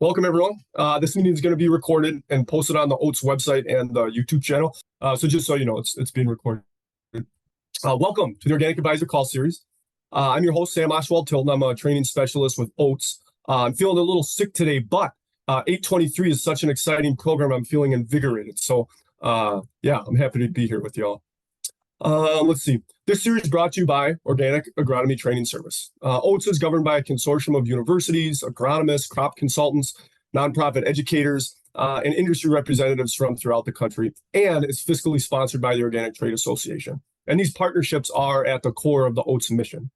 Welcome, everyone. This meeting is going to be recorded and posted on the OATS website and the YouTube channel. So just so you know, it's being recorded. Welcome to the Organic Advisor Call Series. I'm your host, Sam Oschwald Tilton. I'm a training specialist with OATS. I'm feeling a little sick today, but 823 is such an exciting program. I'm feeling invigorated. So yeah, I'm happy to be here with y'all. Let's see. This series is brought to you by Organic Agronomy Training Service. OATS is governed by a consortium of universities, agronomists, crop consultants, nonprofit educators, and industry representatives from throughout the country, and is fiscally sponsored by the Organic Trade Association. And these partnerships are at the core of the OATS mission.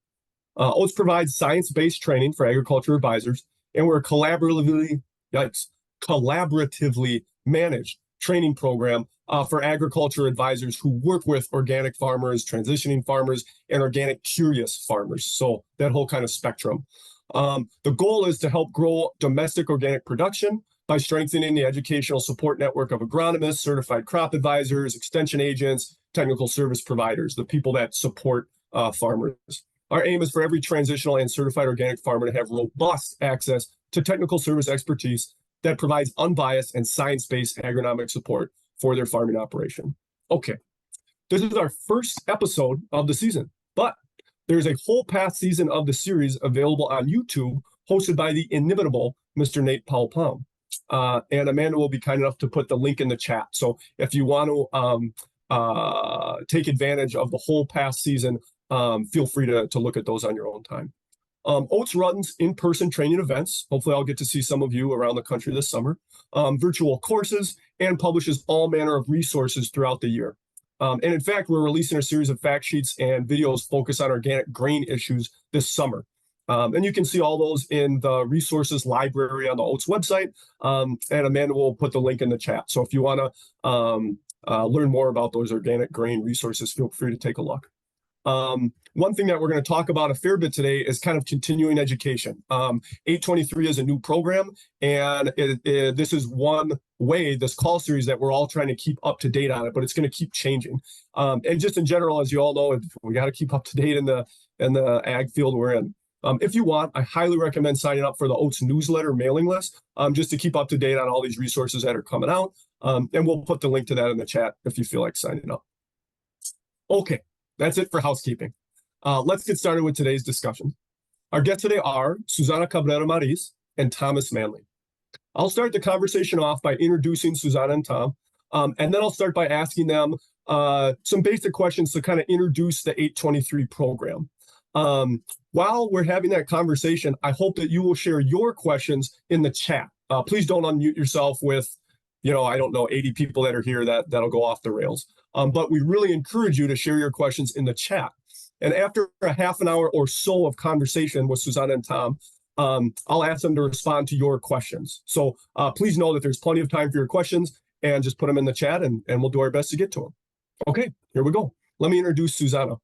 OATS provides science-based training for agriculture advisors, and we're a collaboratively managed training program for agriculture advisors who work with organic farmers, transitioning farmers, and organic curious farmers. So that whole kind of spectrum. The goal is to help grow domestic organic production by strengthening the educational support network of agronomists, certified crop advisors, extension agents, technical service providers, the people that support farmers. Our aim is for every transitional and certified organic farmer to have robust access to technical service expertise that provides unbiased and science-based agronomic support for their farming operation. Okay, this is our first episode of the season, but there's a whole past season of the series available on YouTube, hosted by the inimitable Mr. Nate Powell-Palm. And Amanda will be kind enough to put the link in the chat. So if you want to take advantage of the whole past season, feel free to look at those on your own time. OATS runs in-person training events. Hopefully I'll get to see some of you around the country this summer, virtual courses, and publishes all manner of resources throughout the year. And in fact, we're releasing a series of fact sheets and videos focused on organic grain issues this summer. And you can see all those in the resources library on the OATS website. And Amanda will put the link in the chat. So if you want to learn more about those organic grain resources, feel free to take a look. One thing that we're going to talk about a fair bit today is kind of continuing education. 823 is a new program, and this is one way, this call series, that we're all trying to keep up to date on it, but it's going to keep changing. And just in general, as you all know, we got to keep up to date in the ag field we're in. If you want, I highly recommend signing up for the OATS newsletter mailing list, just to keep up to date on all these resources that are coming out. And we'll put the link to that in the chat if you feel like signing up. Okay. That's it for housekeeping. Let's get started with today's discussion. Our guests today are Susana Cabrera-Mariz and Thomas Manley. I'll start the conversation off by introducing Susana and Tom, and then I'll start by asking them some basic questions to kind of introduce the 823 program. While we're having that conversation, I hope that you will share your questions in the chat. Please don't unmute yourself with, I don't know, 80 people that are here that'll go off the rails. But we really encourage you to share your questions in the chat. And after a half an hour or so of conversation with Susana and Tom, I'll ask them to respond to your questions. So please know that there's plenty of time for your questions, and just put them in the chat, and we'll do our best to get to them. Okay, here we go. Let me introduce Susana.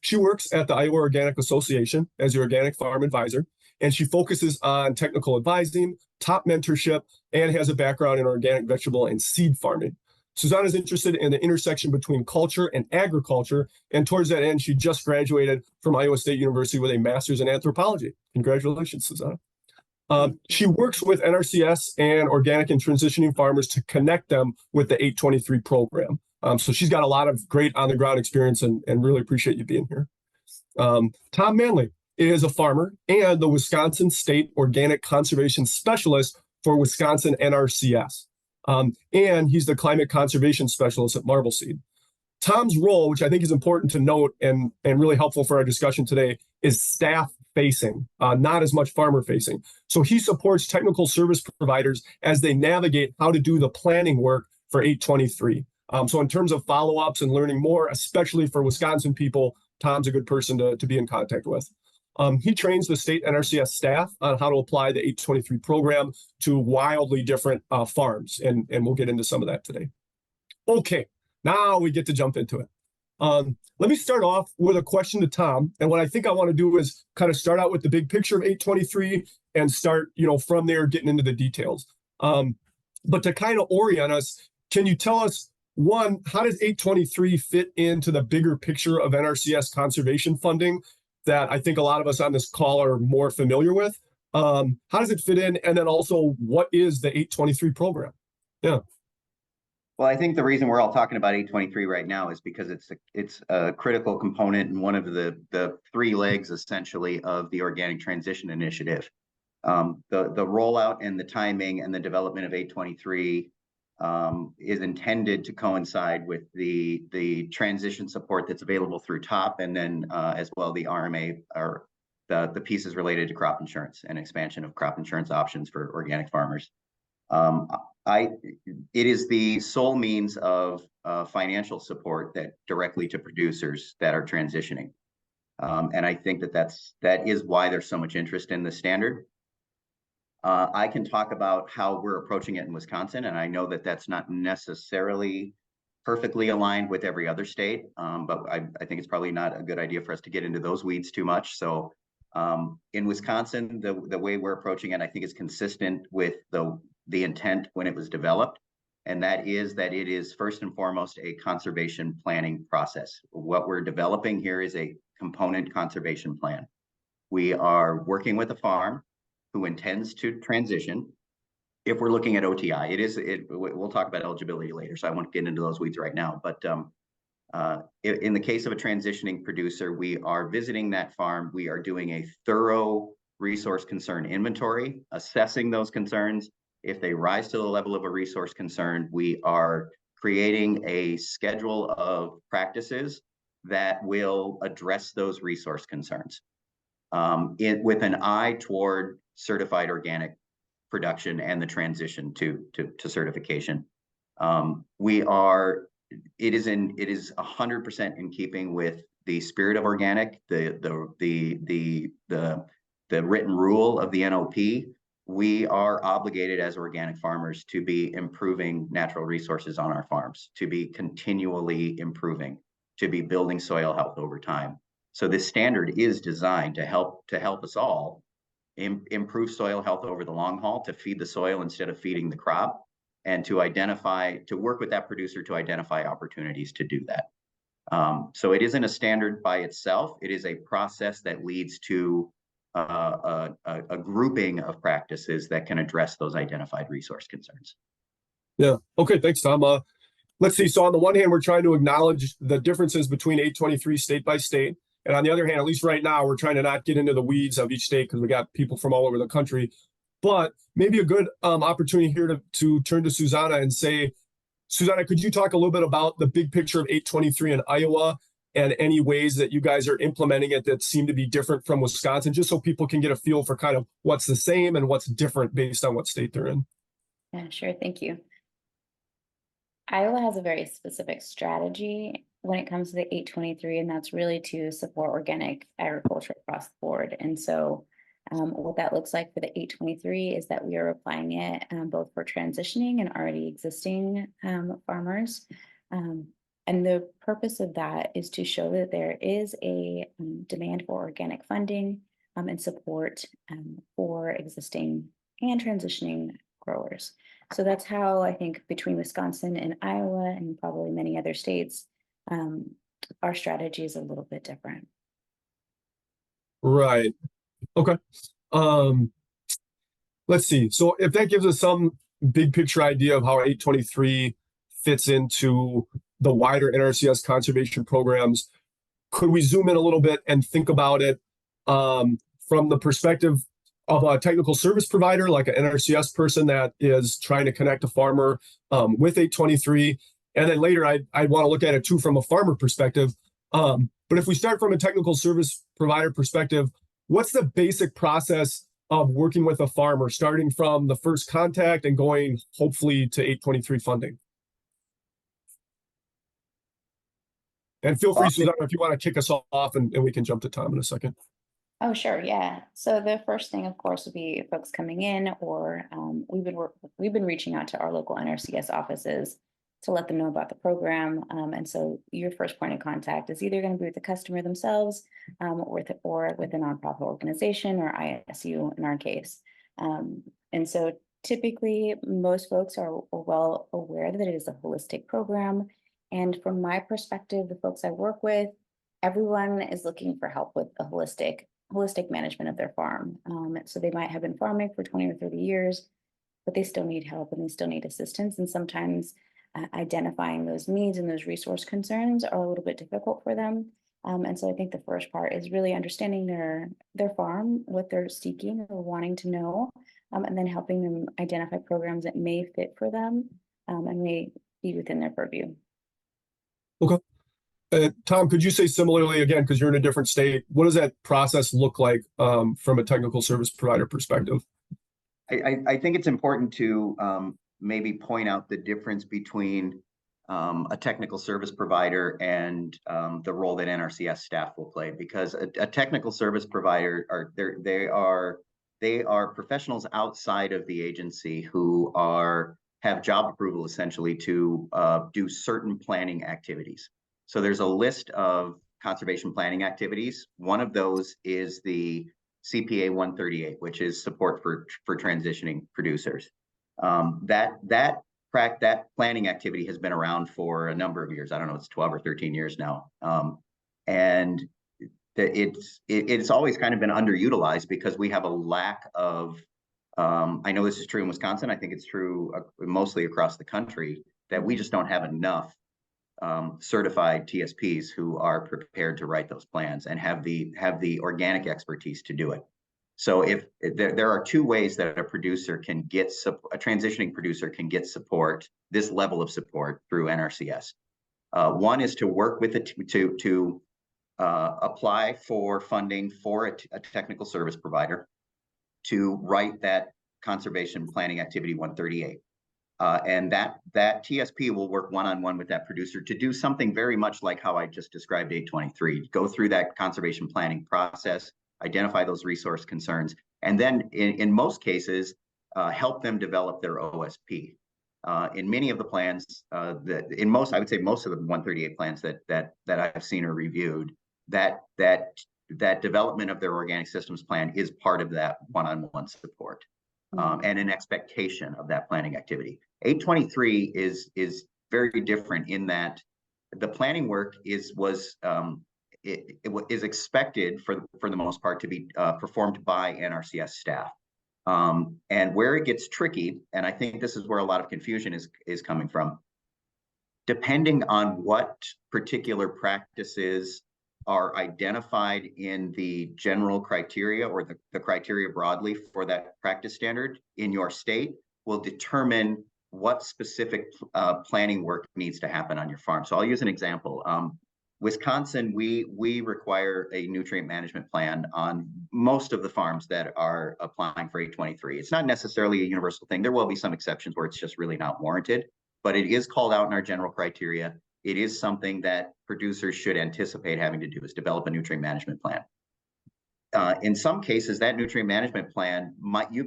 She works at the Iowa Organic Association as your organic farm advisor, and she focuses on technical advising, top mentorship, and has a background in organic vegetable and seed farming. Susana is interested in the intersection between culture and agriculture, and towards that end, she just graduated from Iowa State University with a master's in anthropology. Congratulations, Susana. She works with NRCS and organic and transitioning farmers to connect them with the 823 program. So she's got a lot of great on-the-ground experience, and really appreciate you being here. Tom Manley is a farmer and the Wisconsin State Organic Conservation Specialist for Wisconsin NRCS. And he's the climate conservation specialist at Marbleseed. Tom's role, which I think is important to note and really helpful for our discussion today, is staff facing, not as much farmer facing. So he supports technical service providers as they navigate how to do the planning work for 823. So in terms of follow-ups and learning more, especially for Wisconsin people, Tom's a good person to be in contact with. He trains the state NRCS staff on how to apply the 823 program to wildly different farms, and we'll get into some of that today. Okay, now we get to jump into it. Let me start off with a question to Tom, and what I think I want to do is kind of start out with the big picture of 823 and start, from there getting into the details. But to kind of orient us, can you tell us, one, how does 823 fit into the bigger picture of NRCS conservation funding that I think a lot of us on this call are more familiar with? How does it fit in? And then also, what is the 823 program? Yeah. Well, I think the reason we're all talking about 823 right now is because it's a critical component and one of the three legs essentially of the Organic Transition Initiative. The rollout and the timing and the development of 823 is intended to coincide with the transition support that's available through TOP, and then as well the RMA, or the pieces related to crop insurance and expansion of crop insurance options for organic farmers. It is the sole means of financial support that directly to producers that are transitioning. And I think that is why there's so much interest in the standard. I can talk about how we're approaching it in Wisconsin, and I know that that's not necessarily perfectly aligned with every other state, but I think it's probably not a good idea for us to get into those weeds too much. So in Wisconsin, the way we're approaching it, I think is consistent with the intent when it was developed, and that it is first and foremost a conservation planning process. What we're developing here is a component conservation plan. We are working with a farm who intends to transition. If we're looking at OTI, we'll talk about eligibility later, so I won't get into those weeds right now. But in the case of a transitioning producer, we are visiting that farm. We are doing a thorough resource concern inventory, assessing those concerns. If they rise to the level of a resource concern, we are creating a schedule of practices that will address those resource concerns with an eye toward certified organic production and the transition to certification. It is 100% in keeping with the spirit of organic, the written rule of the NOP. We are obligated as organic farmers to be improving natural resources on our farms, to be continually improving, to be building soil health over time. So this standard is designed to help us all improve soil health over the long haul, to feed the soil instead of feeding the crop, and to work with that producer to identify opportunities to do that. So it isn't a standard by itself. It is a process that leads to a grouping of practices that can address those identified resource concerns. Yeah. Okay. Thanks, Tom. Let's see. So on the one hand, we're trying to acknowledge the differences between 823 state by state. And on the other hand, at least right now, we're trying to not get into the weeds of each state because we got people from all over the country. But maybe a good opportunity here to turn to Susana and say, Susana, could you talk a little bit about the big picture of 823 in Iowa and any ways that you guys are implementing it that seem to be different from Wisconsin, just so people can get a feel for kind of what's the same and what's different based on what state they're in? Yeah, sure. Thank you. Iowa has a very specific strategy when it comes to the 823, and that's really to support organic agriculture across the board. And so what that looks like for the 823 is that we are applying it both for transitioning and already existing farmers. And the purpose of that is to show that there is a demand for organic funding and support for existing and transitioning growers. So that's how I think between Wisconsin and Iowa and probably many other states, our strategy is a little bit different. Right. Okay. Let's see. So if that gives us some big picture idea of how 823 fits into the wider NRCS conservation programs, could we zoom in a little bit and think about it from the perspective of a technical service provider, like an NRCS person that is trying to connect a farmer with 823? And then later, I want to look at it too from a farmer perspective. But if we start from a technical service provider perspective, what's the basic process of working with a farmer, starting from the first contact and going hopefully to 823 funding? And feel free, Susana, if you want to kick us off, and we can jump to Tom in a second. Oh, sure. Yeah. So the first thing, of course, would be folks coming in, or we've been reaching out to our local NRCS offices to let them know about the program. And so your first point of contact is either going to be with the customer themselves or with a nonprofit organization or ISU in our case. And so typically most folks are well aware that it is a holistic program. And from my perspective, the folks I work with, everyone is looking for help with a holistic holistic management of their farm. So they might have been farming for 20 or 30 years, but they still need help and they still need assistance. And sometimes identifying those needs and those resource concerns are a little bit difficult for them. And so I think the first part is really understanding their farm, what they're seeking or wanting to know, and then helping them identify programs that may fit for them and may be within their purview. Okay. Tom, could you say similarly again, because you're in a different state, what does that process look like from a technical service provider perspective? I think it's important to maybe point out the difference between a technical service provider and the role that NRCS staff will play, because a technical service provider they are professionals outside of the agency who have job approval essentially to do certain planning activities. So there's a list of conservation planning activities. One of those is the CPA 138, which is support for transitioning producers. That planning activity has been around for a number of years. I don't know, it's 12 or 13 years now. And it's always kind of been underutilized because we have a lack of, I know this is true in Wisconsin, I think it's true mostly across the country, that we just don't have enough certified TSPs who are prepared to write those plans and have the organic expertise to do it. So if there are two ways that a transitioning producer can get support, this level of support through NRCS. One is to work with it to apply for funding for a technical service provider to write that conservation planning activity 138. And that TSP will work one-on-one with that producer to do something very much like how I just described 823, go through that conservation planning process, identify those resource concerns, and then in most cases, help them develop their OSP. In many of the plans, I would say most of the 138 plans that I've seen or reviewed, that development of their organic systems plan is part of that one-on-one support. And an expectation of that planning activity. 823 is very different in that the planning work is expected for the most part to be performed by NRCS staff. And where it gets tricky, and I think this is where a lot of confusion is coming from, depending on what particular practices are identified in the general criteria or the criteria broadly for that practice standard in your state will determine what specific planning work needs to happen on your farm. So I'll use an example. Wisconsin, we require a nutrient management plan on most of the farms that are applying for 823. It's not necessarily a universal thing. There will be some exceptions where it's just really not warranted, but it is called out in our general criteria. It is something that producers should anticipate having to do, is develop a nutrient management plan. In some cases, that nutrient management plan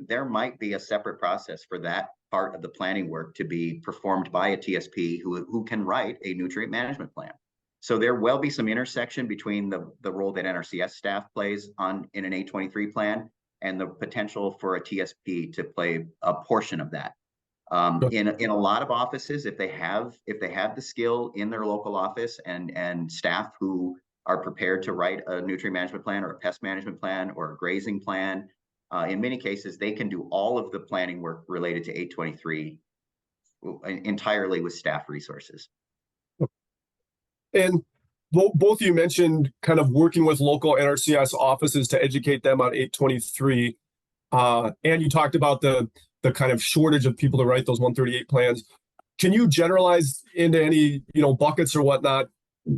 there might be a separate process for that part of the planning work to be performed by a TSP who can write a nutrient management plan. So there will be some intersection between the role that NRCS staff plays in an 823 plan and the potential for a TSP to play a portion of that. In a lot of offices, if they have the skill in their local office and staff who are prepared to write a nutrient management plan or a pest management plan or a grazing plan, in many cases they can do all of the planning work related to 823 entirely with staff resources. And both of you mentioned kind of working with local NRCS offices to educate them on 823, and you talked about the kind of shortage of people to write those 138 plans. Can you generalize into any, buckets or whatnot?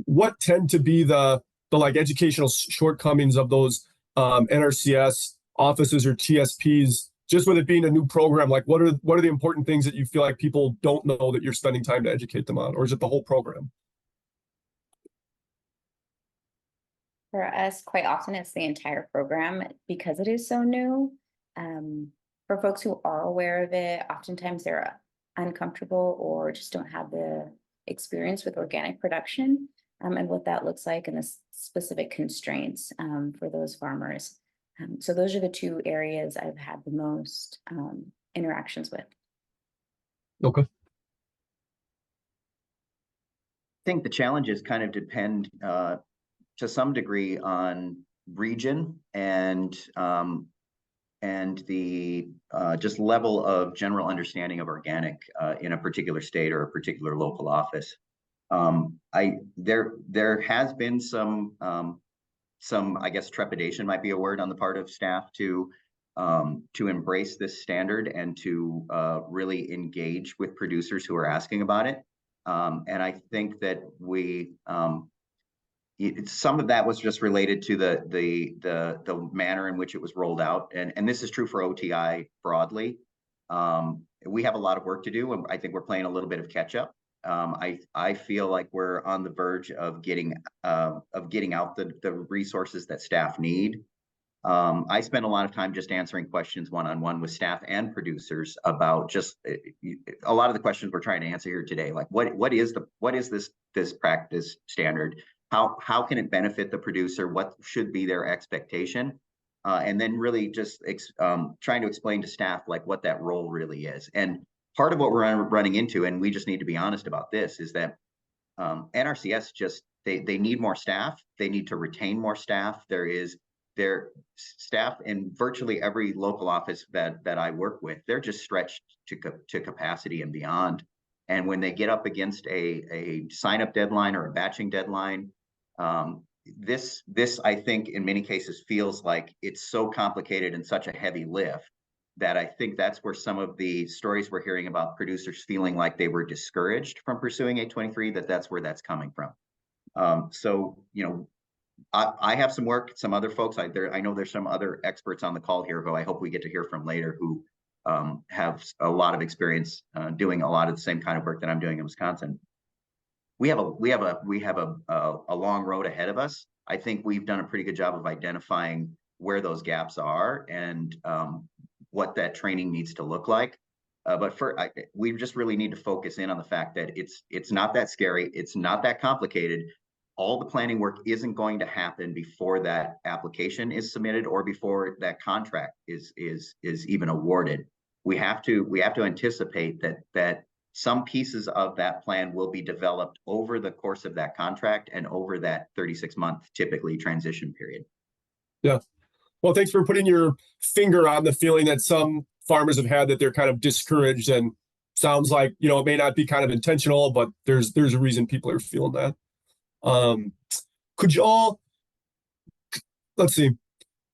What tend to be the like educational shortcomings of those NRCS offices or TSPs, just with it being a new program? Like what are the important things that you feel like people don't know that you're spending time to educate them on, or is it the whole program? For us, quite often it's the entire program because it is so new. For folks who are aware of it, oftentimes they're uncomfortable or just don't have the experience with organic production and what that looks like and the specific constraints for those farmers. So those are the two areas I've had the most interactions with. Okay. I think the challenges kind of depend to some degree on region and the just level of general understanding of organic in a particular state or a particular local office. There has been some I guess trepidation might be a word on the part of staff to embrace this standard and to really engage with producers who are asking about it. And I think that some of that was just related to the manner in which it was rolled out, and this is true for OTI broadly. We have a lot of work to do, and I think we're playing a little bit of catch up. I feel like we're on the verge of getting out the resources that staff need. I spend a lot of time just answering questions one-on-one with staff and producers about just a lot of the questions we're trying to answer here today. Like what is this practice standard? How can it benefit the producer? What should be their expectation? And then really just trying to explain to staff like what that role really is. And part of what we're running into, and we just need to be honest about this, is that NRCS just they need more staff. They need to retain more staff. Their staff in virtually every local office that I work with, they're just stretched to capacity and beyond. And when they get up against a sign-up deadline or a batching deadline, this I think in many cases feels like it's so complicated and such a heavy lift that I think that's where some of the stories we're hearing about producers feeling like they were discouraged from pursuing 823, that's where that's coming from. So, you know, I have some work, some other folks I know there's some other experts on the call here who I hope we get to hear from later who have a lot of experience doing a lot of the same kind of work that I'm doing in Wisconsin. We have a long road ahead of us. I think we've done a pretty good job of identifying where those gaps are and what that training needs to look like. But we just really need to focus in on the fact that it's not that scary. It's not that complicated. All the planning work isn't going to happen before that application is submitted or before that contract is even awarded. We have to anticipate that some pieces of that plan will be developed over the course of that contract and over that 36-month typically transition period. Yeah. Well, thanks for putting your finger on the feeling that some farmers have had that they're kind of discouraged, and sounds like, you know, it may not be kind of intentional, but there's a reason people are feeling that. Could you all, let's see,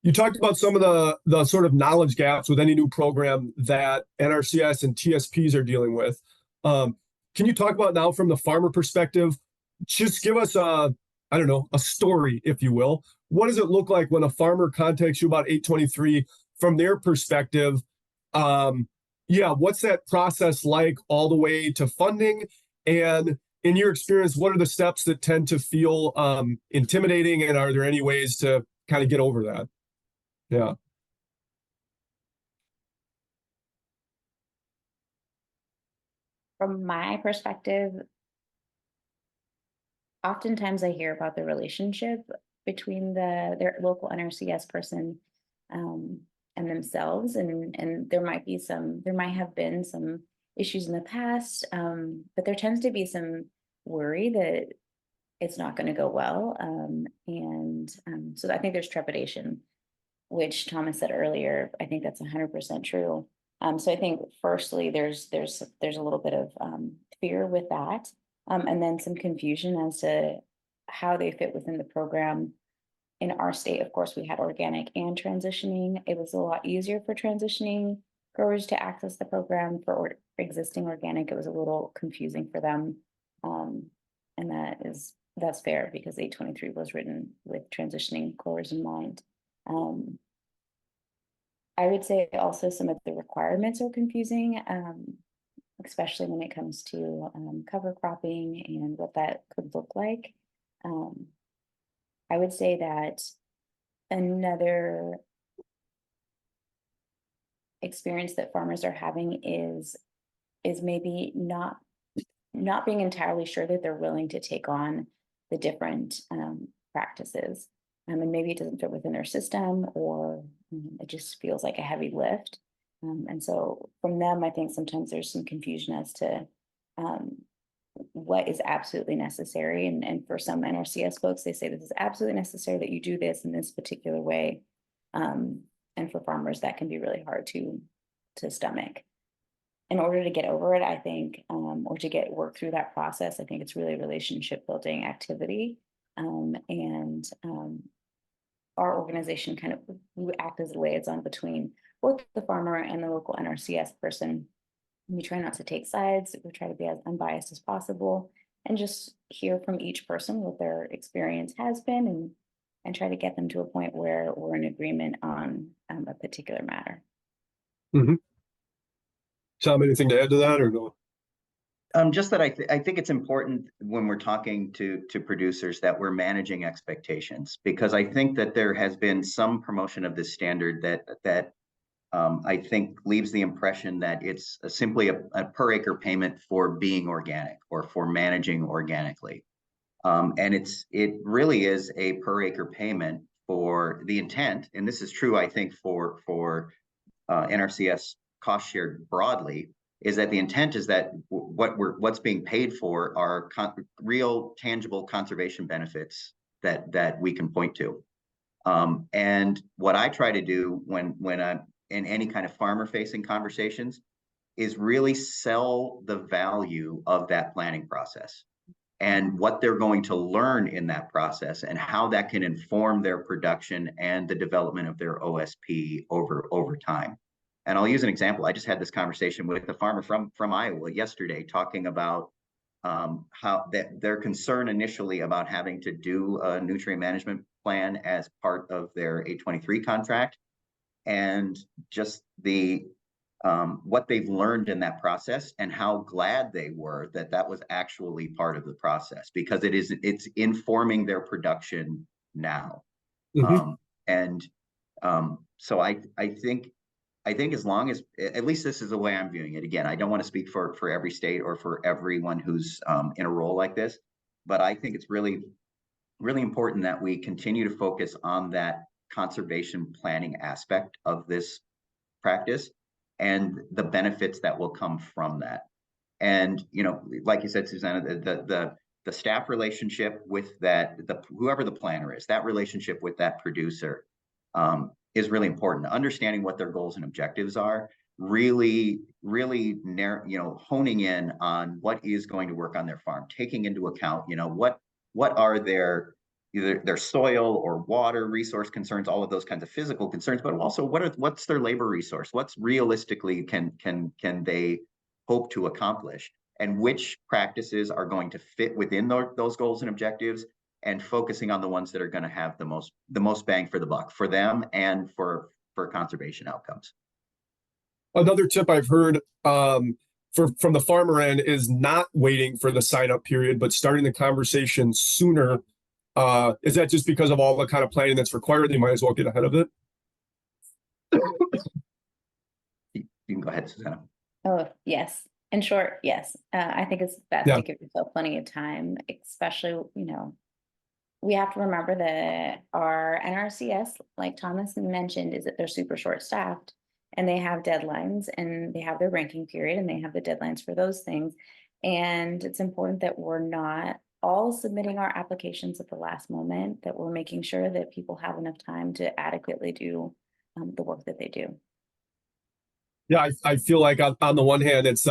you talked about some of the sort of knowledge gaps with any new program that NRCS and TSPs are dealing with. Can you talk about now from the farmer perspective, just give us a story, if you will. What does it look like when a farmer contacts you about 823 from their perspective? What's that process like all the way to funding? And in your experience, what are the steps that tend to feel intimidating, and are there any ways to kind of get over that? Yeah. From my perspective, oftentimes I hear about the relationship between their local NRCS person and themselves, and there might have been some issues in the past, but there tends to be some worry that it's not going to go well, so I think there's trepidation, which Thomas said earlier. I think that's 100% true. So I think firstly there's a little bit of fear with that, and then some confusion as to how they fit within the program. In our state, of course, we had organic and transitioning. It was a lot easier for transitioning growers to access the program. For existing organic, it was a little confusing for them, and that's fair because 823 was written with transitioning growers in mind. I would say also some of the requirements are confusing, especially when it comes to cover cropping and what that could look like. I would say that another experience that farmers are having is maybe not being entirely sure that they're willing to take on the different practices. And maybe it doesn't fit within their system, or it just feels like a heavy lift. And so from them, I think sometimes there's some confusion as to what is absolutely necessary. And for some NRCS folks, they say this is absolutely necessary that you do this in this particular way. And for farmers, that can be really hard to stomach. In order to get over it, I think, or to work through that process, I think it's really a relationship building activity. Our organization kind of, we act as a liaison between both the farmer and the local NRCS person. We try not to take sides. We try to be as unbiased as possible and just hear from each person what their experience has been, and try to get them to a point where we're in agreement on a particular matter. Mm-hmm. Tom, anything to add to that or no? Just that I think it's important when we're talking to producers that we're managing expectations, because I think that there has been some promotion of this standard that I think leaves the impression that it's simply a per acre payment for being organic or for managing organically. And it really is a per acre payment for the intent. And this is true, I think, for NRCS cost shared broadly, is that the intent is that what's being paid for are real tangible conservation benefits that we can point to. And what I try to do when I'm in any kind of farmer facing conversations is really sell the value of that planning process and what they're going to learn in that process and how that can inform their production and the development of their OSP over time. And I'll use an example. I just had this conversation with a farmer from Iowa yesterday, talking about how their concern initially about having to do a nutrient management plan as part of their 823 contract, and just the what they've learned in that process and how glad they were that that was actually part of the process, because it's informing their production now. Mm-hmm. So I think as long as, at least this is the way I'm viewing it. Again, I don't want to speak for every state or for everyone who's in a role like this, but I think it's really, really important that we continue to focus on that conservation planning aspect of this practice and the benefits that will come from that. And, you know, like you said, Susana, the staff relationship with whoever the planner is, that relationship with that producer is really important. Understanding what their goals and objectives are, really honing in on what is going to work on their farm, taking into account, what are either their soil or water resource concerns, all of those kinds of physical concerns, but also what's their labor resource, what's realistically can they hope to accomplish, and which practices are going to fit within those goals and objectives, and focusing on the ones that are going to have the most bang for the buck for them and for conservation outcomes. Another tip I've heard from the farmer end is not waiting for the sign up period, but starting the conversation sooner. Is that just because of all the kind of planning that's required? They might as well get ahead of it. You can go ahead, Susana. Oh, yes. In short, yes. I think it's best to give yourself plenty of time, especially, we have to remember that our NRCS, like Thomas mentioned, is that they're super short staffed and they have deadlines and they have their ranking period and they have the deadlines for those things. And it's important that we're not all submitting our applications at the last moment, that we're making sure that people have enough time to adequately do the work that they do. Yeah, I feel like on the one hand, it's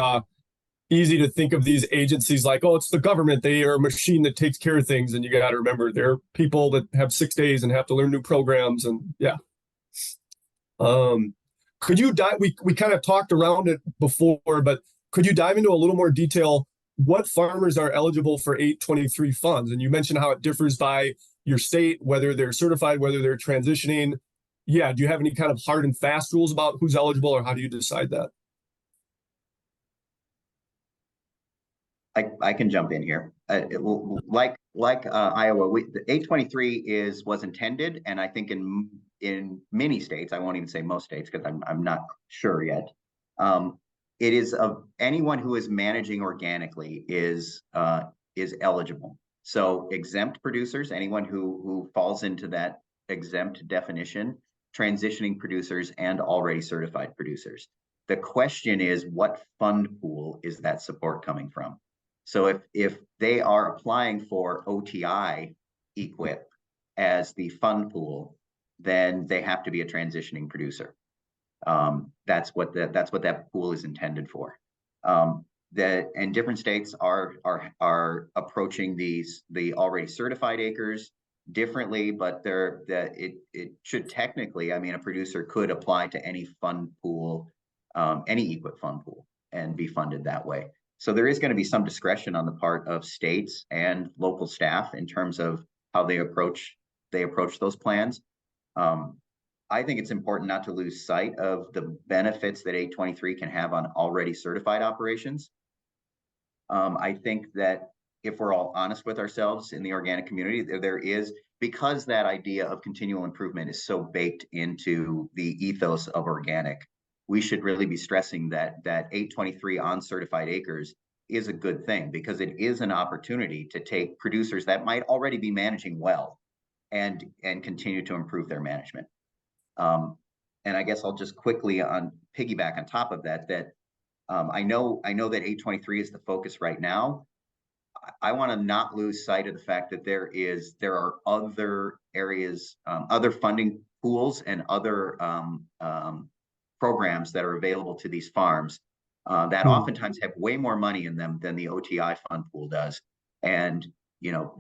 easy to think of these agencies like, oh, it's the government. They are a machine that takes care of things. And you got to remember, they're people that have 6 days and have to learn new programs. And yeah. Could you dive, we kind of talked around it before, but could you dive into a little more detail what farmers are eligible for 823 funds? And you mentioned how it differs by your state, whether they're certified, whether they're transitioning. Yeah, do you have any kind of hard and fast rules about who's eligible, or how do you decide that? I can jump in here. Like Iowa, the 823 was intended, and I think in many states, I won't even say most states because I'm not sure yet. It is anyone who is managing organically is eligible. So exempt producers, anyone who falls into that exempt definition, transitioning producers, and already certified producers. The question is, what fund pool is that support coming from? So if they are applying for OTI EQIP as the fund pool, then they have to be a transitioning producer. That's what that pool is intended for. And different states are approaching the already certified acres differently, but it should technically, I mean, a producer could apply to any fund pool, any EQIP fund pool, and be funded that way. So there is going to be some discretion on the part of states and local staff in terms of how they approach those plans. I think it's important not to lose sight of the benefits that 823 can have on already certified operations. I think that if we're all honest with ourselves in the organic community, there is, because that idea of continual improvement is so baked into the ethos of organic, we should really be stressing that 823 on certified acres is a good thing, because it is an opportunity to take producers that might already be managing well and continue to improve their management. And I guess I'll just quickly piggyback on top of that, I know that 823 is the focus right now. I want to not lose sight of the fact that there are other areas, other funding pools and other programs that are available to these farms that oftentimes have way more money in them than the OTI fund pool does. And, you know,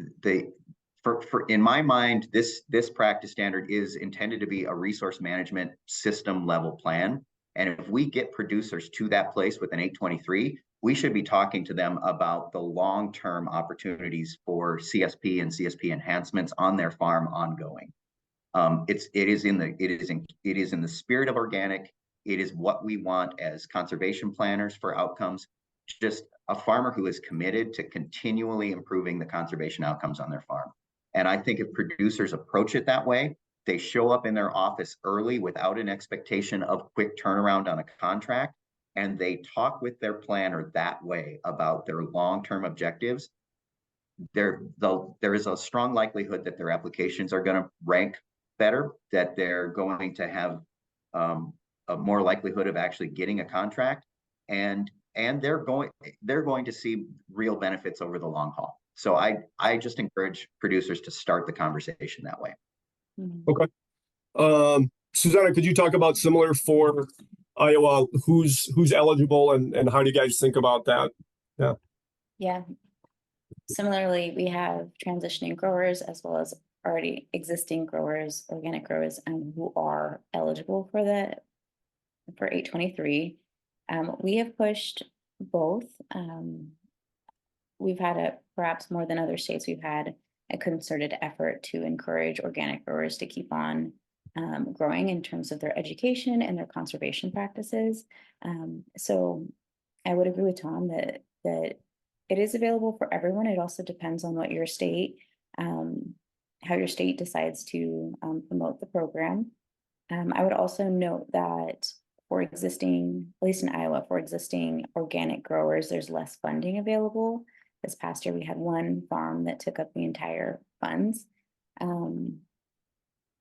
in my mind, this practice standard is intended to be a resource management system level plan. And if we get producers to that place with an 823, we should be talking to them about the long-term opportunities for CSP and CSP enhancements on their farm ongoing. It is in the spirit of organic. It is what we want as conservation planners for outcomes. Just a farmer who is committed to continually improving the conservation outcomes on their farm. And I think if producers approach it that way, they show up in their office early without an expectation of quick turnaround on a contract, and they talk with their planner that way about their long-term objectives, there is a strong likelihood that their applications are going to rank better, that they're going to have a more likelihood of actually getting a contract, and they're going to see real benefits over the long haul. So I just encourage producers to start the conversation that way. Okay. Susana, could you talk about similar for Iowa, who's eligible and how do you guys think about that? Yeah. Similarly, we have transitioning growers as well as already existing growers, organic growers, who are eligible for 823. We have pushed both. We've had perhaps more than other states, we've had a concerted effort to encourage organic growers to keep on growing in terms of their education and their conservation practices. So I would agree with Tom that it is available for everyone. It also depends on what your state, how your state decides to promote the program. I would also note that for existing, at least in Iowa, for existing organic growers, there's less funding available. This past year, we had one farm that took up the entire funds.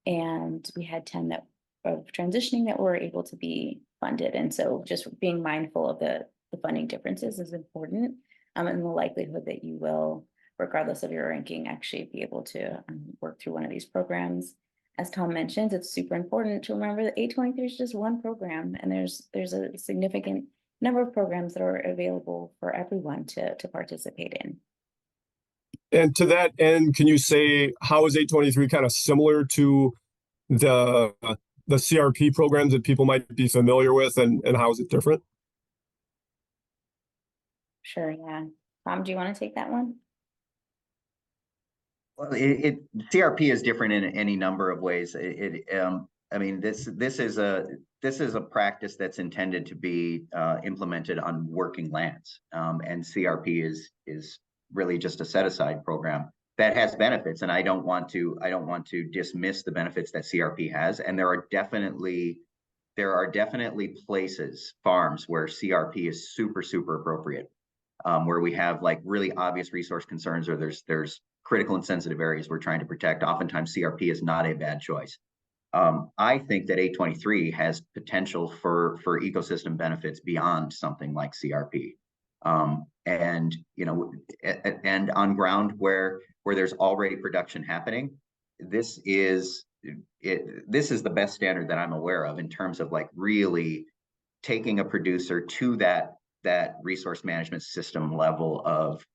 And we had 10 of transitioning that were able to be funded. And so just being mindful of the funding differences is important. And the likelihood that you will, regardless of your ranking, actually be able to work through one of these programs. As Tom mentioned, it's super important to remember that 823 is just one program, and there's a significant number of programs that are available for everyone to participate in. And to that end, can you say how is 823 kind of similar to the CRP programs that people might be familiar with, and how is it different? Sure, yeah. Tom, do you want to take that one? Well, CRP is different in any number of ways. I mean, this is a practice that's intended to be implemented on working lands, and CRP is really just a set-aside program that has benefits. And I don't want to dismiss the benefits that CRP has. And there are definitely places, farms, where CRP is super appropriate, where we have like really obvious resource concerns, or there's critical and sensitive areas we're trying to protect. Oftentimes CRP is not a bad choice. I think that 823 has potential for ecosystem benefits beyond something like CRP. And and on ground where there's already production happening, this is the best standard that I'm aware of in terms of like really taking a producer to that resource management system level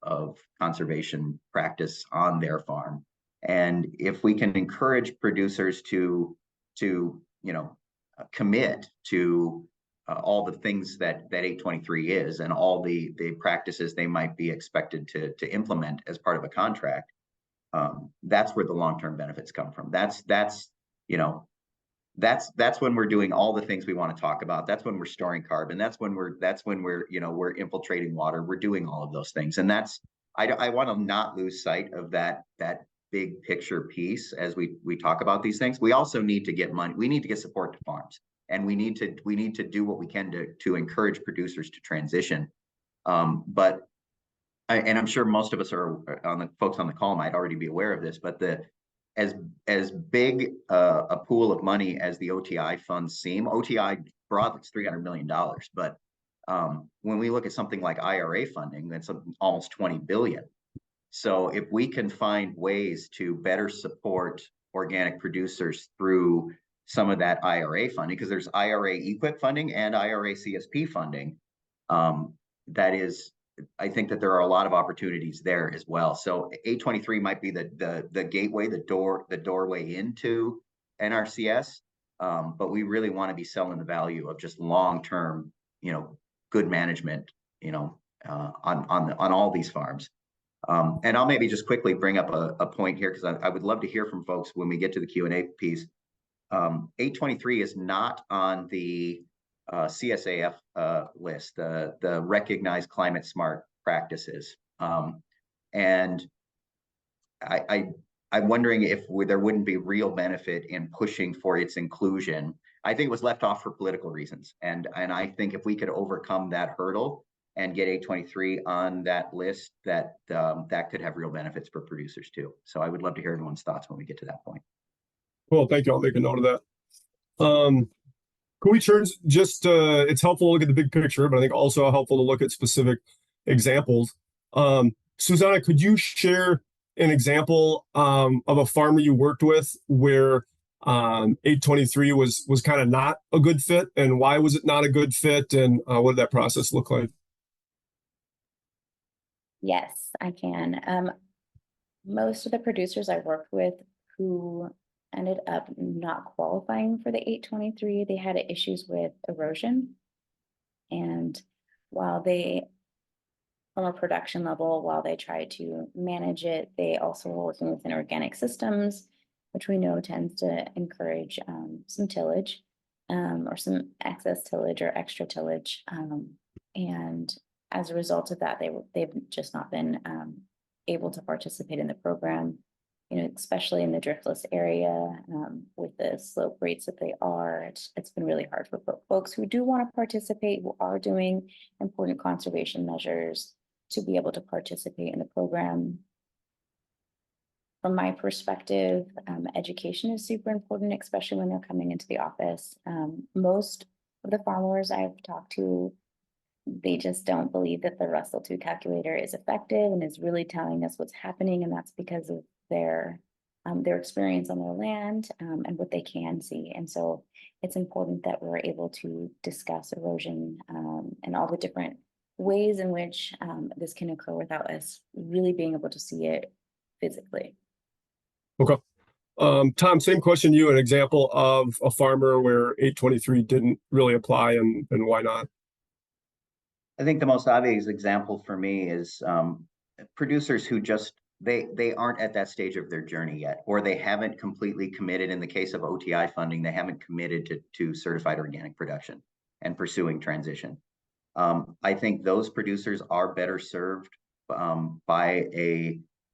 of conservation practice on their farm. And if we can encourage producers to commit to all the things that 823 is and all the practices they might be expected to implement as part of a contract, that's where the long-term benefits come from. That's when we're doing all the things we want to talk about. That's when we're storing carbon. That's when we're infiltrating water. We're doing all of those things, and I want to not lose sight of that big picture piece as we talk about these things. We also need to get money. We need to get support to farms, and we need to do what we can to encourage producers to transition. And I'm sure most of us folks on the call might already be aware of this, but as big a pool of money as the OTI funds seem, OTI broadly is $300 million, but when we look at something like IRA funding, that's almost $20 billion. So if we can find ways to better support organic producers through some of that IRA funding, because there's IRA EQIP funding and IRA CSP funding, I think that there are a lot of opportunities there as well. So 823 might be the gateway, the doorway into NRCS, but we really want to be selling the value of just long-term, good management, on all these farms. And I'll maybe just quickly bring up a point here, because I would love to hear from folks when we get to the Q&A piece. 823 is not on the CSAF list, the recognized climate smart practices. And I'm wondering if there wouldn't be real benefit in pushing for its inclusion. I think it was left off for political reasons. And I think if we could overcome that hurdle and get 823 on that list, that could have real benefits for producers too. So I would love to hear everyone's thoughts when we get to that point. Cool, thank you. I'll make a note of that. Can we turn it's helpful to look at the big picture, but I think also helpful to look at specific examples. Susana, could you share an example of a farmer you worked with where 823 was kind of not a good fit, and why was it not a good fit, and what did that process look like? Yes, I can. Most of the producers I worked with who ended up not qualifying for the 823, they had issues with erosion. And while from a production level, while they tried to manage it, they also were working within organic systems, which we know tends to encourage some tillage or some excess tillage or extra tillage. And as a result of that, they've just not been able to participate in the program, especially in the driftless area with the slope rates that they are. It's been really hard for folks who do want to participate, who are doing important conservation measures, to be able to participate in the program. From my perspective, education is super important, especially when they're coming into the office. Most of the farmers I've talked to, they just don't believe that the Russell 2 calculator is effective and is really telling us what's happening, and that's because of their experience on their land and what they can see. And so it's important that we're able to discuss erosion and all the different ways in which this can occur without us really being able to see it physically. Okay. Tom, same question to you, an example of a farmer where 823 didn't really apply, and why not? I think the most obvious example for me is producers who just they aren't at that stage of their journey yet, or they haven't completely committed. In the case of OTI funding, they haven't committed to certified organic production and pursuing transition. I think those producers are better served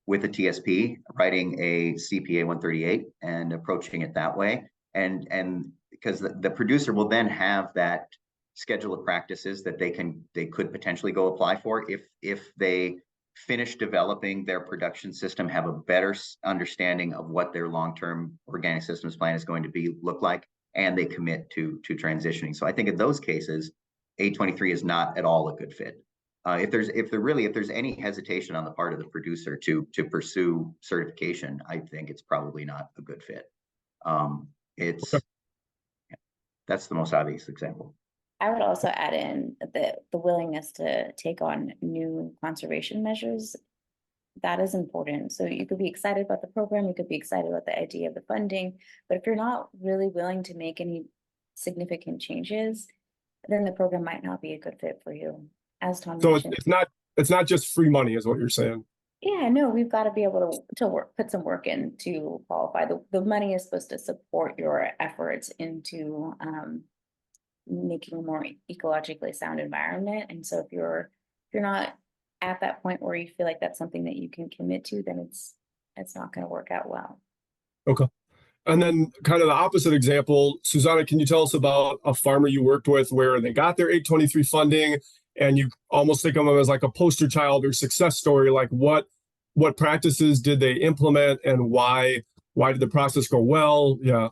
with a TSP, writing a CPA 138 and approaching it that way. And because the producer will then have that schedule of practices that they could potentially go apply for if they finish developing their production system, have a better understanding of what their long-term organic systems plan is going to look like, and they commit to transitioning. So I think in those cases, 823 is not at all a good fit. if there's any hesitation on the part of the producer to pursue certification, I think it's probably not a good fit. That's the most obvious example. I would also add in the willingness to take on new conservation measures. That is important. So you could be excited about the program, you could be excited about the idea of the funding, but if you're not really willing to make any significant changes, then the program might not be a good fit for you. As Tom So mentioned. it's not just free money, is what you're saying. Yeah, no, we've got to be able to put some work in to qualify. The money is supposed to support your efforts into making a more ecologically sound environment. And so if you're not at that point where you feel like that's something that you can commit to, then it's not going to work out well. Okay. And then kind of the opposite example, Susana, can you tell us about a farmer you worked with where they got their 823 funding and you almost think of them as like a poster child or success story? Like what practices did they implement and why did the process go well? Yeah.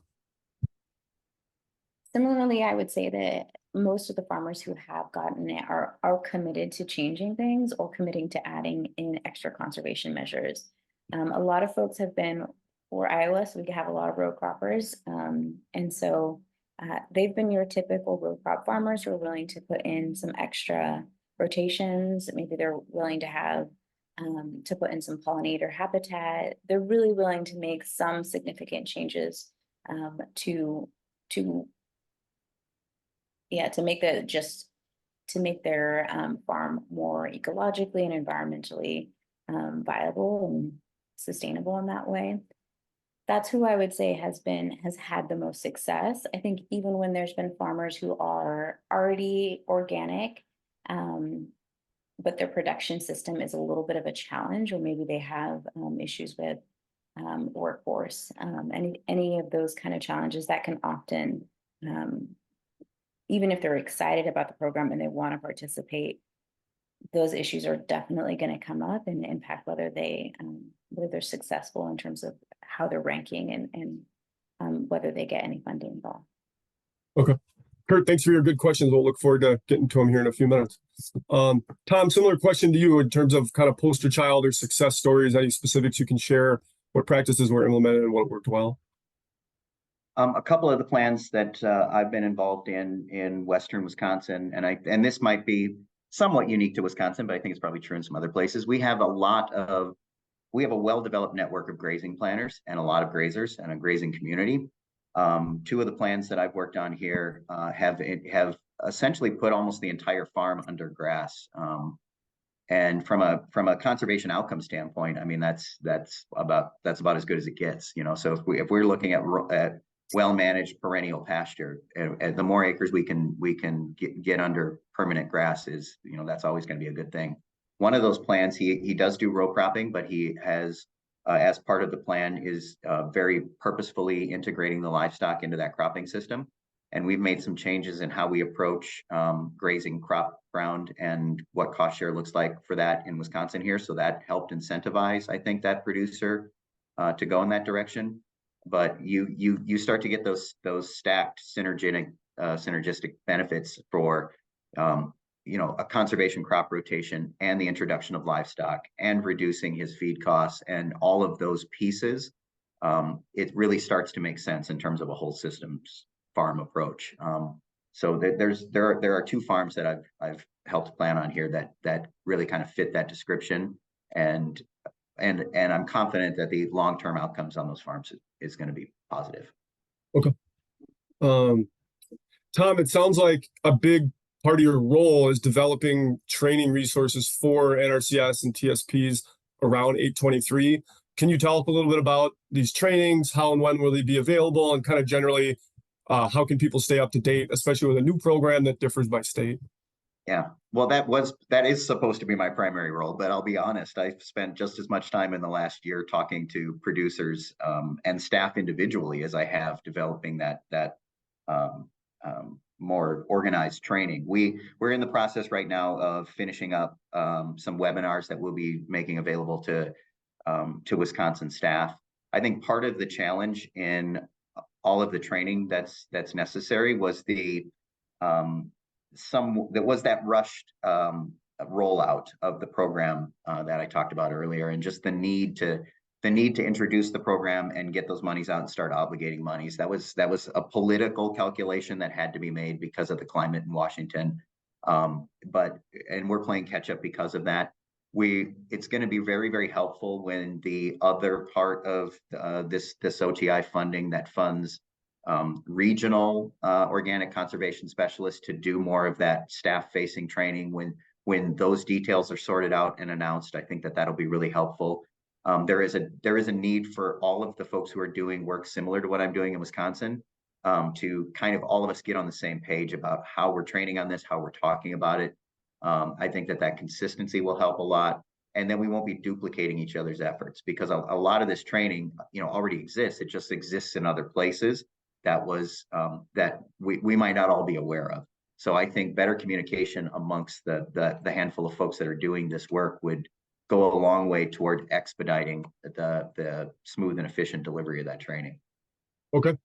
Similarly, I would say that most of the farmers who have gotten it are committed to changing things or committing to adding in extra conservation measures. A lot of folks have been, for Iowa, so we have a lot of row croppers. And so they've been your typical row crop farmers who are willing to put in some extra rotations. Maybe they're willing to have to put in some pollinator habitat. They're really willing to make some significant changes to make their farm more ecologically and environmentally viable and sustainable in that way. That's who I would say has had the most success. I think even when there's been farmers who are already organic, but their production system is a little bit of a challenge, or maybe they have issues with workforce, any of those kind of challenges that can often, even if they're excited about the program and they want to participate, those issues are definitely going to come up and impact whether they're successful in terms of how they're ranking and whether they get any funding involved. Okay. Kurt, thanks for your good questions. We'll look forward to getting to them here in a few minutes. Tom, similar question to you in terms of kind of poster child or success stories, any specifics you can share, what practices were implemented and what worked well? A couple of the plans that I've been involved in Western Wisconsin, and this might be somewhat unique to Wisconsin, but I think it's probably true in some other places. We have a well-developed network of grazing planners and a lot of grazers and a grazing community. Two of the plans that I've worked on here have essentially put almost the entire farm under grass. And from a conservation outcome standpoint, I mean that's about as good as it gets. So if we're looking at well-managed perennial pasture, the more acres we can get under permanent grass is, that's always going to be a good thing. One of those plans, he does do row cropping, but he has, as part of the plan, is very purposefully integrating the livestock into that cropping system. And we've made some changes in how we approach grazing crop ground and what cost share looks like for that in Wisconsin here. So that helped incentivize, I think, that producer to go in that direction. But you start to get those stacked synergistic benefits for a conservation crop rotation and the introduction of livestock and reducing his feed costs and all of those pieces. It really starts to make sense in terms of a whole systems farm approach. So there are two farms that I've helped plan on here that really kind of fit that description, and I'm confident that the long-term outcomes on those farms is going to be positive. Okay. Tom, it sounds like a big part of your role is developing training resources for NRCS and TSPs around 823. Can you tell us a little bit about these trainings? How and when will they be available? And kind of generally, how can people stay up to date, especially with a new program that differs by state? Yeah, well, that is supposed to be my primary role, but I'll be honest, I've spent just as much time in the last year talking to producers and staff individually as I have developing that more organized training. We're in the process right now of finishing up some webinars that we'll be making available to Wisconsin staff. I think part of the challenge in all of the training that's necessary was that rushed rollout of the program that I talked about earlier, and just the need to introduce the program and get those monies out and start obligating monies. That was a political calculation that had to be made because of the climate in Washington. And we're playing catch up because of that. It's going to be very, very helpful when the other part of this OTI funding that funds regional organic conservation specialists to do more of that staff facing training, when those details are sorted out and announced. I think that that'll be really helpful. There is a need for all of the folks who are doing work similar to what I'm doing in Wisconsin to kind of all of us get on the same page about how we're training on this, how we're talking about it. I think that consistency will help a lot, and then we won't be duplicating each other's efforts, because a lot of this training, already exists. It just exists in other places that we might not all be aware of. So I think better communication amongst the handful of folks that are doing this work would go a long way toward expediting the smooth and efficient delivery of that training. Okay.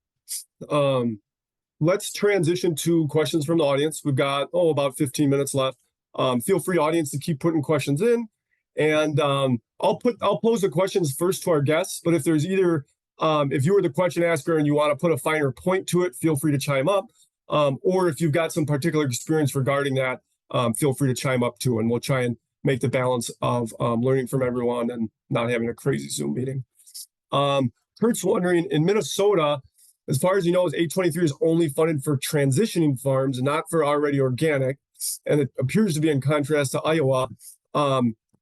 Let's transition to questions from the audience. We've got, about 15 minutes left. Feel free, audience, to keep putting questions in. And I'll pose the questions first to our guests, but if there's either, if you were the question asker and you want to put a finer point to it, feel free to chime up. Or if you've got some particular experience regarding that, feel free to chime up too, and we'll try and make the balance of learning from everyone and not having a crazy Zoom meeting. Kurt's wondering, in Minnesota, as far as he knows, 823 is only funded for transitioning farms, not for already organic, and it appears to be in contrast to Iowa.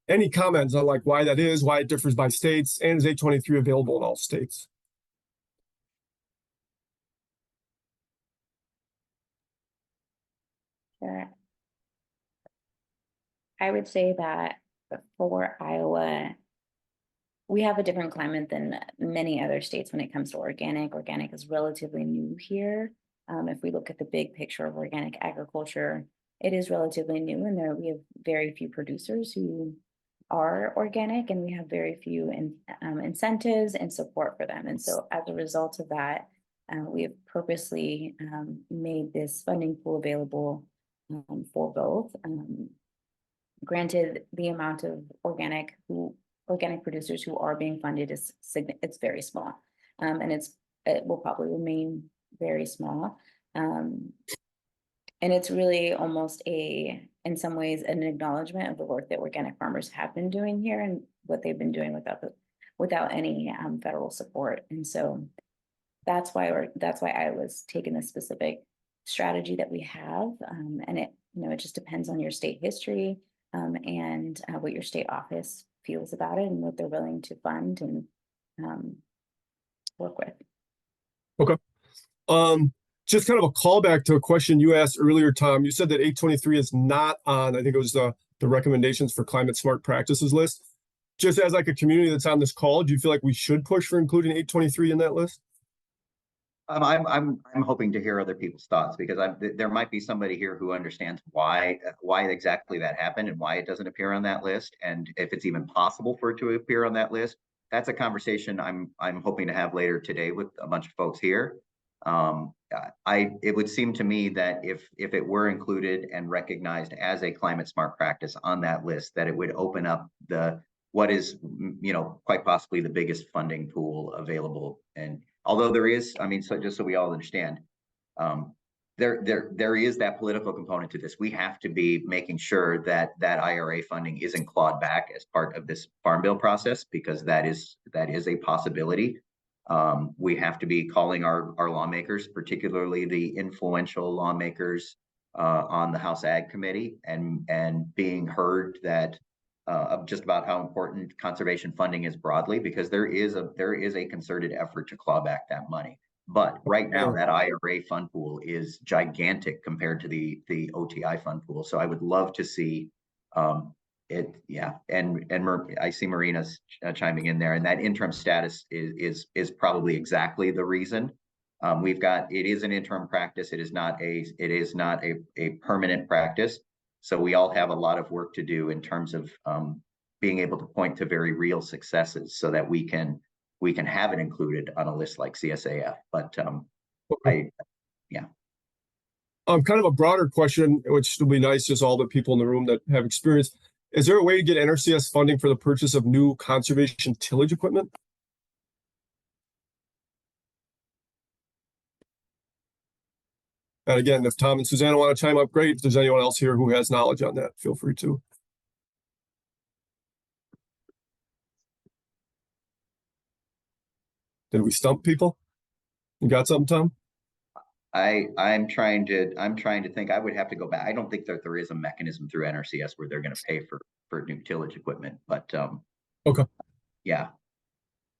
Any comments on why that is, why it differs by states, and is 823 available in all states? Sure. I would say that for Iowa, we have a different climate than many other states when it comes to organic. Organic is relatively new here. If we look at the big picture of organic agriculture, it is relatively new, and we have very few producers who are organic, and we have very few incentives and support for them. And so as a result of that, we have purposely made this funding pool available for both. Granted, the amount of organic producers who are being funded it's very small, and it will probably remain very small. And it's really almost in some ways, an acknowledgement of the work that organic farmers have been doing here and what they've been doing without any federal support. And so that's why Iowa's taken this specific strategy that we have, and it just depends on your state history and what your state office feels about it and what they're willing to fund and work with. Okay. Just kind of a callback to a question you asked earlier, Tom. You said that 823 is not on, I think it was the recommendations for climate smart practices list. Just as a community that's on this call, do you feel like we should push for including 823 in that list? I'm hoping to hear other people's thoughts, because there might be somebody here who understands why exactly that happened and why it doesn't appear on that list, and if it's even possible for it to appear on that list. That's a conversation I'm hoping to have later today with a bunch of folks here. It would seem to me that if it were included and recognized as a climate smart practice on that list, that it would open up what is quite possibly the biggest funding pool available. And although there is, so just so we all understand, there is that political component to this. We have to be making sure that IRA funding isn't clawed back as part of this farm bill process, because that is a possibility. We have to be calling our lawmakers, particularly the influential lawmakers on the House Ag Committee, and being heard that of just about how important conservation funding is broadly, because there is a concerted effort to claw back that money. But right now, that IRA fund pool is gigantic compared to the OTI fund pool. So I would love to see it. Yeah, and I see Marina's chiming in there, and that interim status is probably exactly the reason. It is an interim practice. It is not a permanent practice. So we all have a lot of work to do in terms of being able to point to very real successes, so that we can have it included on a list like CSAF. But Kind of a broader question, which will be nice, just all the people in the room that have experience. Is there a way to get NRCS funding for the purchase of new conservation tillage equipment? And again, if Tom and Susana want to chime up, great. If there's anyone else here who has knowledge on that, feel free to. Did we stump people? You got something, Tom? I'm trying to think. I would have to go back. I don't think that there is a mechanism through NRCS where they're going to pay for new tillage equipment, but okay. Yeah.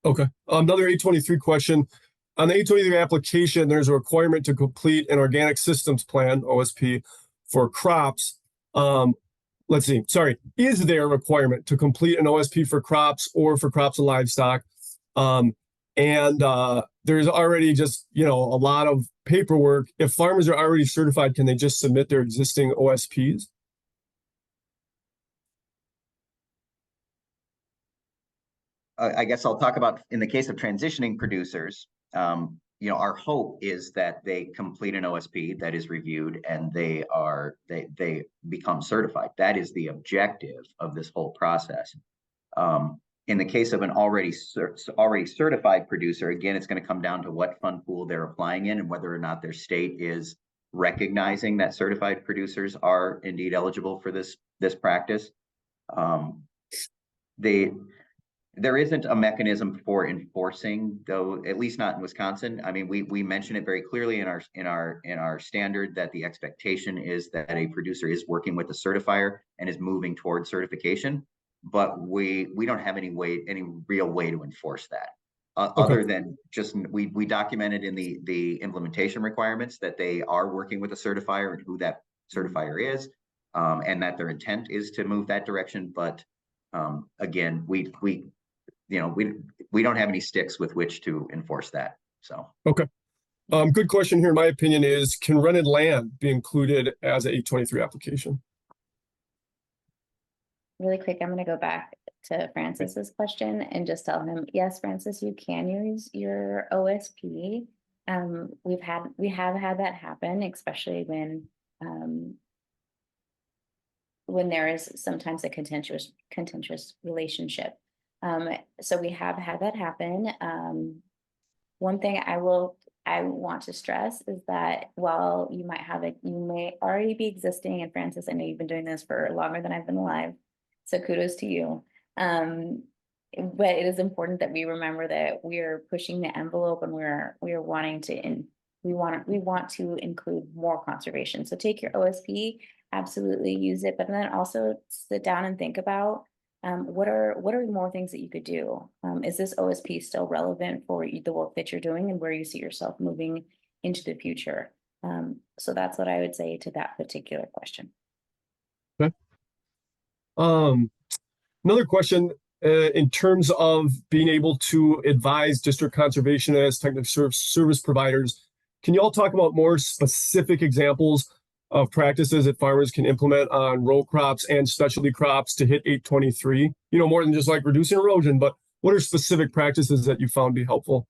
Okay. Another 823 question. On the 823 application, there's a requirement to complete an organic systems plan, OSP, for crops. Let's see. Sorry. Is there a requirement to complete an OSP for crops or for crops and livestock? There's already just, a lot of paperwork. If farmers are already certified, can they just submit their existing OSPs? I guess I'll talk about in the case of transitioning producers. Our hope is that they complete an OSP that is reviewed and they become certified. That is the objective of this whole process. In the case of an already certified producer, again, it's going to come down to what fund pool they're applying in and whether or not their state is recognizing that certified producers are indeed eligible for this practice. There isn't a mechanism for enforcing, though, at least not in Wisconsin. I mean, we mention it very clearly in our standard that the expectation is that a producer is working with a certifier and is moving towards certification, but we don't have any real way to enforce that. Okay. Other than just we documented in the implementation requirements that they are working with a certifier and who that certifier is, and that their intent is to move that direction. But again, we don't have any sticks with which to enforce that. So okay. Good question here. My opinion is, can rented land be included as an 823 application? Really quick, I'm going to go back to Francis's question and just tell him, yes, Francis, you can use your OSP. We have had that happen, especially when there is sometimes a contentious relationship. So we have had that happen. One thing I want to stress is that while you may already be existing, and Francis, I know you've been doing this for longer than I've been alive, so kudos to you. But it is important that we remember that we are pushing the envelope and we want to include more conservation. So take your OSP, absolutely use it, but then also sit down and think about what are more things that you could do? Is this OSP still relevant for the work that you're doing and where you see yourself moving into the future? So that's what I would say to that particular question. Okay. Another question, in terms of being able to advise district conservationists, technical service providers, can you all talk about more specific examples of practices that farmers can implement on row crops and specialty crops to hit 823? More than just like reducing erosion, but what are specific practices that you found be helpful?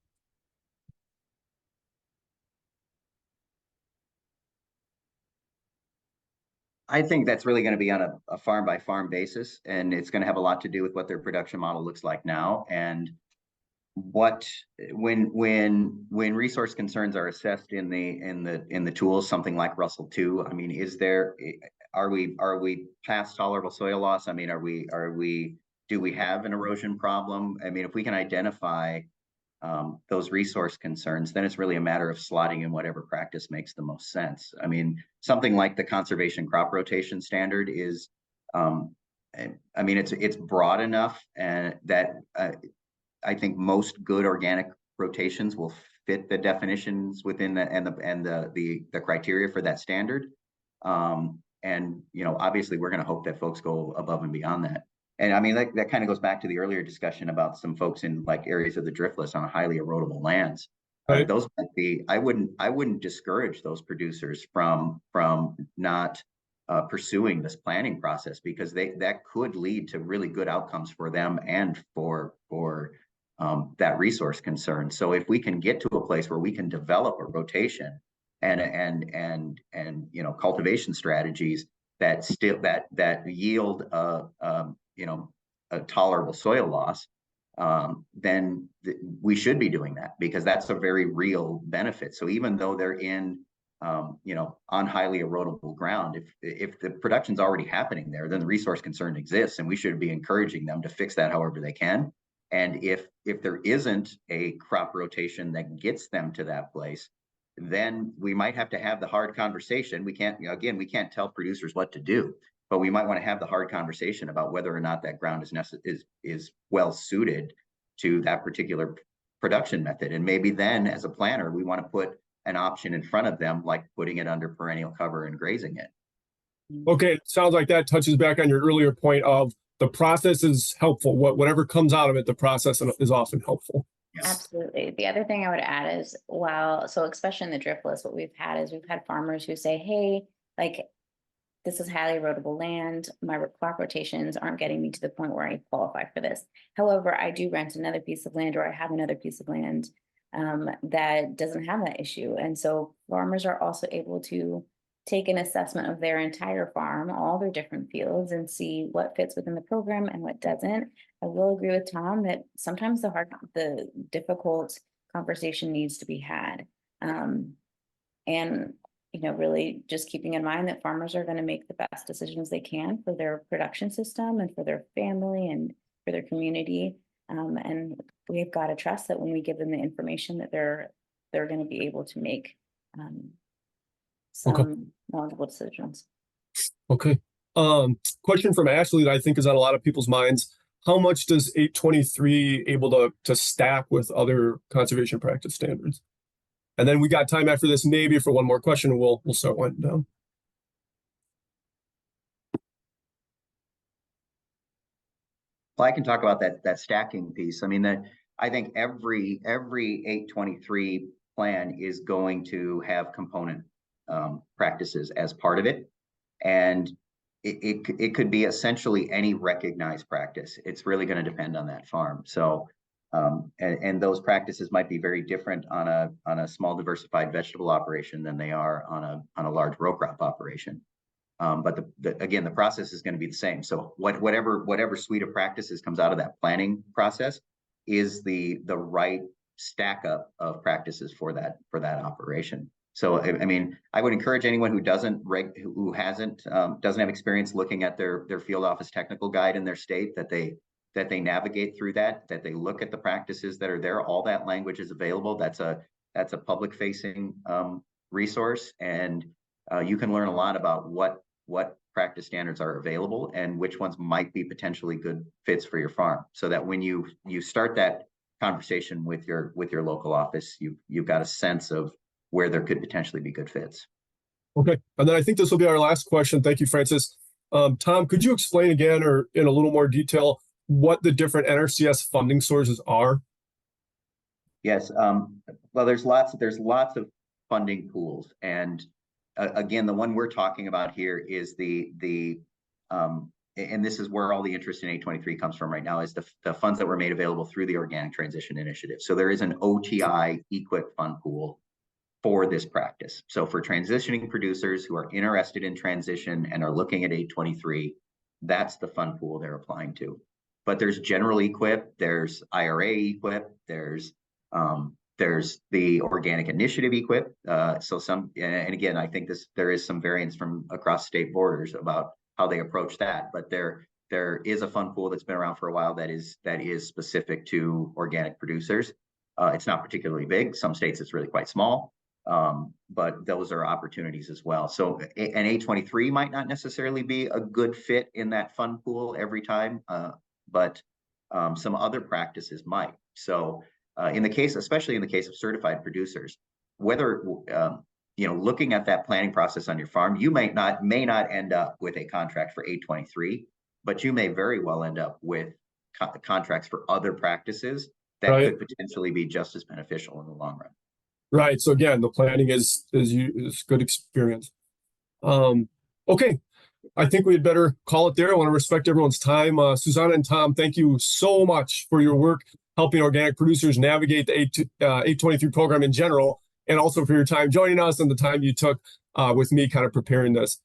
I think that's really going to be on a farm by farm basis, and it's going to have a lot to do with what their production model looks like now and when resource concerns are assessed in the tools, something like Russell 2. I mean, are we past tolerable soil loss? I mean, do we have an erosion problem? I mean, if we can identify those resource concerns, then it's really a matter of slotting in whatever practice makes the most sense. I mean, something like the conservation crop rotation standard is, I mean, it's broad enough and that I think most good organic rotations will fit the definitions within the criteria for that standard. And obviously we're going to hope that folks go above and beyond that. And I mean, that kind of goes back to the earlier discussion about some folks in like areas of the driftless on highly erodible lands. Right. Those might be, I wouldn't discourage those producers from not pursuing this planning process, because that could lead to really good outcomes for them and for that resource concern. So if we can get to a place where we can develop a rotation and you know, cultivation strategies that still that yield you know, a tolerable soil loss, then we should be doing that, because that's a very real benefit. So even though they're in you know, on highly erodible ground, if the production's already happening there, then the resource concern exists, and we should be encouraging them to fix that however they can. And if there isn't a crop rotation that gets them to that place, then we might have to have the hard conversation. We can't, you know, again, we can't tell producers what to do, but we might want to have the hard conversation about whether or not that ground is well suited to that particular production method. And maybe then, as a planner, we want to put an option in front of them, like putting it under perennial cover and grazing it. Okay, sounds like that touches back on your earlier point of the process is helpful. Whatever comes out of it, the process is often helpful. Yes. Absolutely. The other thing I would add is, so especially in the drift list, what we've had is we've had farmers who say, hey, like, this is highly erodible land. My crop rotations aren't getting me to the point where I qualify for this. However, I do rent another piece of land, or I have another piece of land that doesn't have that issue. And so farmers are also able to take an assessment of their entire farm, all their different fields, and see what fits within the program and what doesn't. I will agree with Tom that sometimes the difficult conversation needs to be had. And, you know, really just keeping in mind that farmers are going to make the best decisions they can for their production system and for their family and for their community. And we've got to trust that when we give them the information that they're going to be able to make some knowledgeable decisions. Okay. Question from Ashley that I think is on a lot of people's minds. How much does 823 able to stack with other conservation practice standards? And then we got time after this, maybe for one more question, and we'll start winding down. Well, I can talk about that stacking piece. I mean, I think every 823 plan is going to have component practices as part of it, and it could be essentially any recognized practice. It's really going to depend on that farm. So and those practices might be very different on a small diversified vegetable operation than they are on a large row crop operation. But again, the process is going to be the same. So whatever suite of practices comes out of that planning process is the right stack up of practices for that operation. So I mean, I would encourage anyone who doesn't have experience looking at their field office technical guide in their state, that they navigate through that they look at the practices that are there. All that language is available. That's a public facing resource, and you can learn a lot about what practice standards are available and which ones might be potentially good fits for your farm, so that when you start that conversation with your local office, you've got a sense of where there could potentially be good fits. Okay, and then I think this will be our last question. Thank you, Francis. Tom, could you explain again, or in a little more detail, what the different NRCS funding sources are? Yes. Well, there's lots of funding pools, and again, the one we're talking about here is and this is where all the interest in 823 comes from right now, is the funds that were made available through the Organic Transition Initiative. So there is an OTI EQIP fund pool for this practice. So for transitioning producers who are interested in transition and are looking at 823, that's the fund pool they're applying to. But there's general EQIP, there's IRA EQIP, there's the Organic Initiative EQIP. So and again, I think there is some variance from across state borders about how they approach that. But there is a fund pool that's been around for a while that is specific to organic producers. It's not particularly big. Some states it's really quite small. But those are opportunities as well. So an 823 might not necessarily be a good fit in that fund pool every time, but some other practices might. So especially in the case of certified producers, whether looking at that planning process on your farm, you may not end up with a contract for 823, but you may very well end up with contracts for other practices that could potentially be just as beneficial in the long run. Right. So again, the planning is good experience. Okay. I think we'd better call it there. I want to respect everyone's time. Susana and Tom, thank you so much for your work helping organic producers navigate the 823 program in general, and also for your time joining us and the time you took with me kind of preparing this.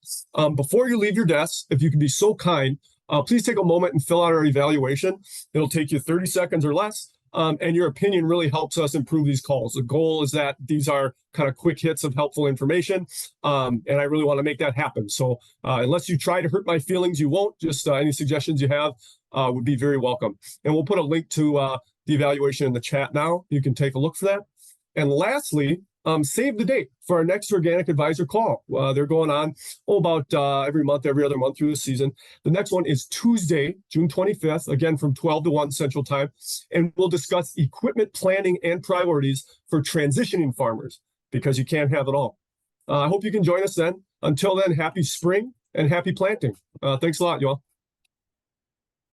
Before you leave your desk, if you could be so kind, please take a moment and fill out our evaluation. It'll take you 30 seconds or less. And your opinion really helps us improve these calls. The goal is that these are kind of quick hits of helpful information. And I really want to make that happen. So unless you try to hurt my feelings, you won't. Just any suggestions you have would be very welcome. And we'll put a link to the evaluation in the chat now. You can take a look for that. And lastly, save the date for our next Organic Advisor call. They're going on about every month, every other month through the season. The next one is Tuesday, June 25th, again from 12 to 1 Central Time. And we'll discuss equipment planning and priorities for transitioning farmers, because you can't have it all. I hope you can join us then. Until then, happy spring and happy planting. Thanks a lot, y'all.